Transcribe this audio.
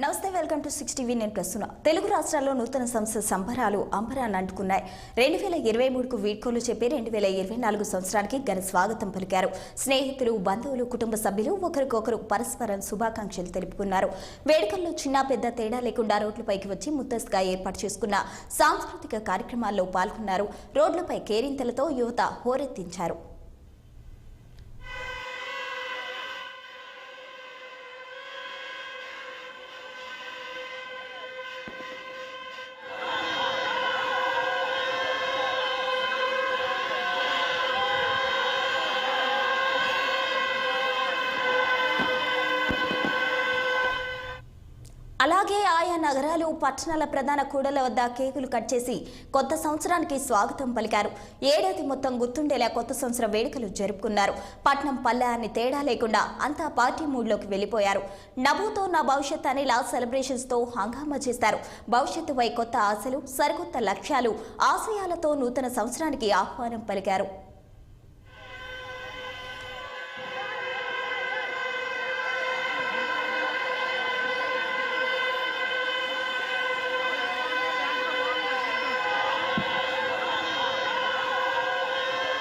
నమస్తే, welcome to 6 TV. నేను ప్రస్తుత తెలుగు రాష్ట్రాల్లో నూతన సంవత్సర సంబరాలు అంబరాన్ని అంటుకున్నాయి. 2023కు వీడ్కోలు చెప్పి 2024 సంవత్సరానికి ఘన స్వాగతం పలికారు. స్నేహితులు, బంధువులు, కుటుంబ సభ్యులు ఒకరికొకరు పరస్పరం శుభాకాంక్షలు తెలుపుకున్నారు. వేడుకల్లో చిన్న పెద్ద తేడా లేకుండా రోడ్లపైకి వచ్చి ముత్తస్గా ఏర్పాటు చేసుకున్న సాంస్కృతిక కార్యక్రమాల్లో పాల్గొన్నారు. రోడ్లపై కేరింతలతో యువత హోరెత్తించారు. అలాగే ఆయా నగరాలు, పట్టణాల ప్రధాన కూడళ్ల వద్ద కేకులు కట్ చేసి కొత్త సంవత్సరానికి స్వాగతం పలికారు. ఏడాది మొత్తం గుర్తుండేలా కొత్త సంవత్సర వేడుకలు జరుపుకున్నారు. పట్నం పల్లె అని తేడా లేకుండా అంతా పార్టీ మూడ్లోకి వెళ్లిపోయారు. నభూతో నా భవిష్యత్ అని లా సెలబ్రేషన్స్ తో హంగామా చేస్తారు. భవిష్యత్తుపై కొత్త ఆశలు, సరికొత్త లక్ష్యాలు, ఆశయాలతో నూతన సంవత్సరానికి ఆహ్వానం పలికారు.